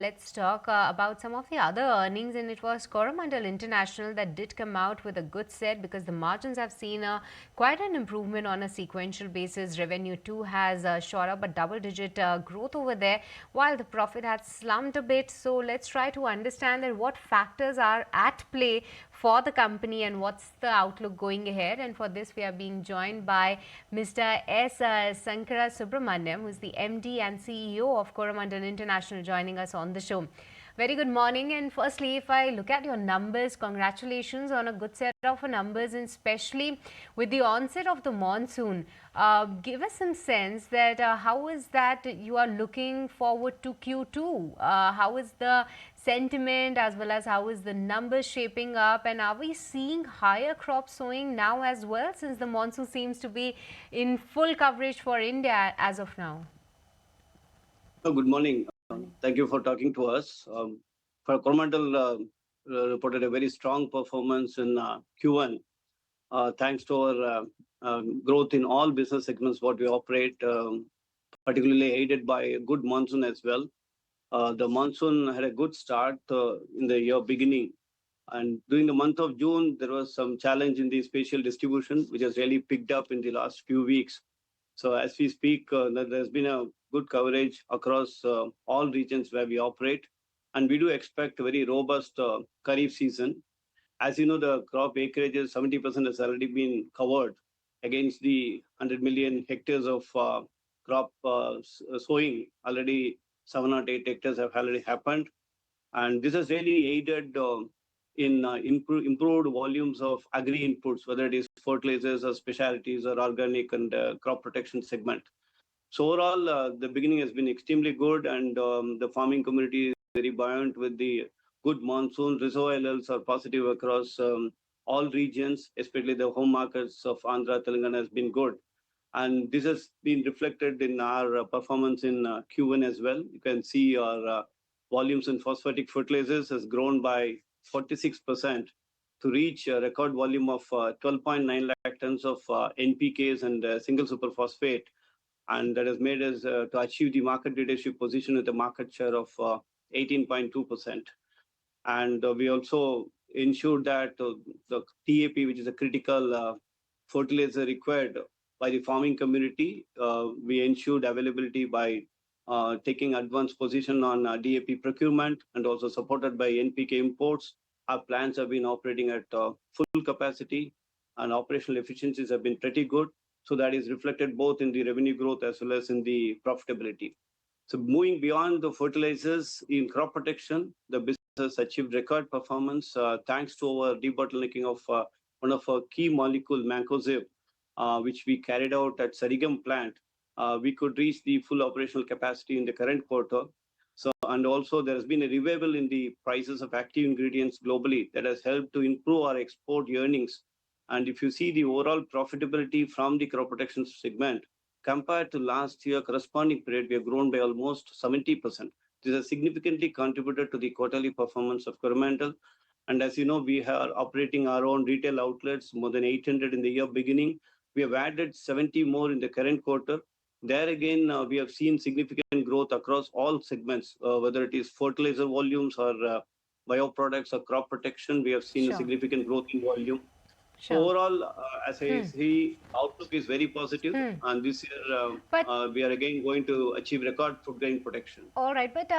Let's talk about some of the other earnings, and it was Coromandel International that did come out with a good set because the margins have seen quite an improvement on a sequential basis. Revenue too has shot up a double-digit growth over there, while the profit had slumped a bit. So let's try to understand that what factors are at play for the company and what's the outlook going ahead. And for this, we are being joined by Mr. S. Sankarasubramanian, who is the MD and CEO of Coromandel International, joining us on the show. Very good morning. And firstly, if I look at your numbers, congratulations on a good set of numbers, and especially with the onset of the monsoon. Give us some sense that how is that you are looking forward to Q2? How is the sentiment as well as how is the numbers shaping up, and are we seeing higher crop sowing now as well, since the monsoon seems to be in full coverage for India as of now? Good morning. Thank you for talking to us. For Coromandel reported a very strong performance in Q1, thanks to our growth in all business segments what we operate, particularly aided by a good monsoon as well. The monsoon had a good start in the year beginning, and during the month of June, there was some challenge in the spatial distribution, which has really picked up in the last few weeks. So as we speak, there's been a good coverage across all regions where we operate, and we do expect a very robust Kharif season. As you know, the crop acreages, 70% has already been covered against the 100 million hectares of crop sowing. Already 7 or 8 hectares have already happened. And this has really aided in improved volumes of agri inputs, whether it is fertilizers or specialties or organic and crop protection segment. So overall, the beginning has been extremely good, and the farming community is very buoyant with the good monsoon. Reservoir levels are positive across all regions, especially the home markets of Andhra, Telangana has been good. And this has been reflected in our performance in Q1 as well. You can see our volumes in phosphatic fertilizers has grown by 46% to reach a record volume of 12.9 lakh tons of NPKs and single superphosphate. And that has made us to achieve the market leadership position with a market share of 18.2%. And we also ensured that the TAP, which is a critical fertilizer required by the farming community, we ensured availability by taking advanced position on DAP procurement and also supported by NPK imports. Our plants have been operating at full capacity, and operational efficiencies have been pretty good. So that is reflected both in the revenue growth as well as in the profitability. So moving beyond the fertilizers, in crop protection, the business achieved record performance thanks to our debottlenecking of one of our key molecule, mancozeb, which we carried out at Sarigam plant. We could reach the full operational capacity in the current quarter. So, and also there has been a revival in the prices of active ingredients globally that has helped to improve our export earnings. And if you see the overall profitability from the crop protection segment, compared to last year corresponding period, we have grown by almost 70%. This has significantly contributed to the quarterly performance of Coromandel. And as you know, we are operating our own retail outlets, more than 800 in the year beginning. We have added 70 more in the current quarter. There again, we have seen significant growth across all segments, whether it is fertilizer volumes or bioproducts or crop protection. We have seen a significant growth in volume. So overall, as I see, outlook is very positive, and this year we are again going to achieve record food grain protection. All right, but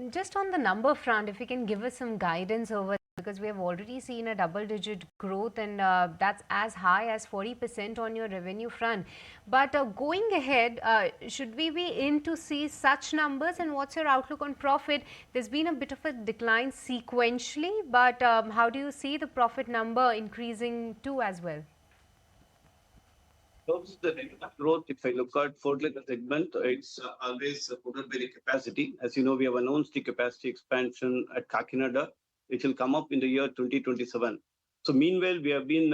just on the number front, if you can give us some guidance over, because we have already seen a double-digit growth, and that's as high as 40% on your revenue front. But going ahead, should we be in to see such numbers, and what's your outlook on profit? There's been a bit of a decline sequentially, but how do you see the profit number increasing too as well? The growth, if I look at fertilizer segment, it's always supported by the capacity. As you know, we have announced the capacity expansion at Kakinada, which will come up in the year 2027. So meanwhile, we have been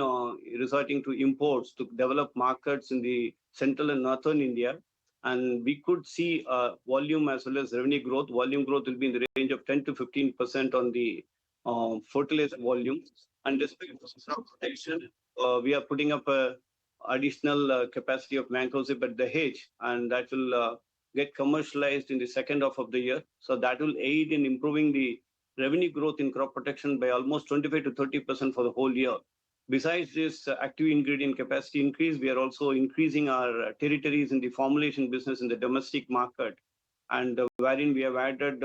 resorting to imports to develop markets in the central and northern India. And we could see volume as well as revenue growth. Volume growth will be in the range of 10 to 15% on the fertilizer volume. And despite crop protection, we are putting up a additional capacity of mancozeb at the Dahej, and that will get commercialized in the second half of the year. So that will aid in improving the revenue growth in crop protection by almost 25 to 30% for the whole year. Besides this active ingredient capacity increase, we are also increasing our territories in the formulation business in the domestic market, and wherein we have added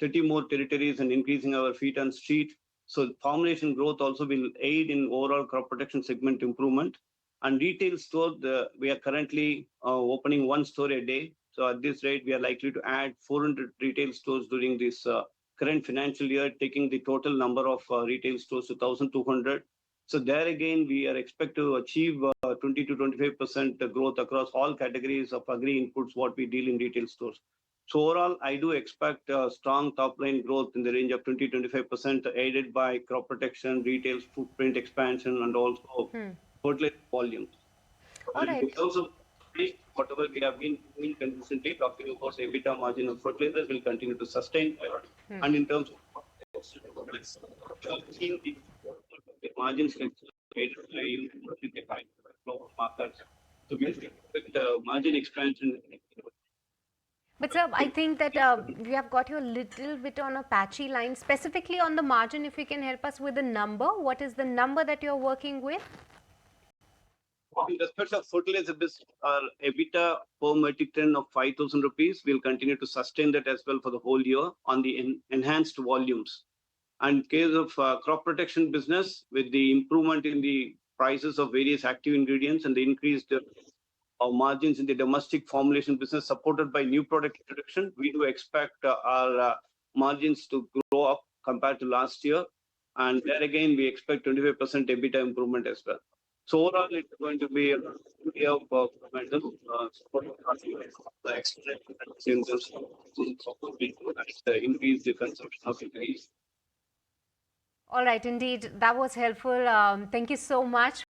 30 more territories and increasing our feet on street. So formulation growth also will aid in overall crop protection segment improvement. And retail store, we are currently opening one store a day. So at this rate, we are likely to add 400 retail stores during this current financial year, taking the total number of retail stores to 1,200. So there again, we are expect to achieve 20 to 25% growth across all categories of agri inputs what we deal in retail stores. So overall, I do expect strong top line growth in the range of 20-25%, aided by crop protection, retail footprint expansion, and also fertilizer volumes. All And right. in terms of whatever we have been doing consistently, talking about EBITDA margin of fertilizers will continue to sustain. And in terms of the margins markets. So we expect margin expansion. But sir, I think that we have got you a little bit on a patchy line. Specifically on the margin, if you can help us with a number, what is the number that you're working with? In respect of fertilizer business, our EBITDA per metric ton of 5,000 rupees, we'll continue to sustain that as well for the whole year on the enhanced volumes. And in case of crop protection business, with the improvement in the prices of various active ingredients and the increased margins in the domestic formulation business supported by new product introduction, we do expect our margins to grow up compared to last year. And there again, we expect 25% EBITDA improvement as well. So overall, it's going to be a year of momentum, the extent in terms of increase the consumption of increase. All right, indeed, that was helpful. Thank you so much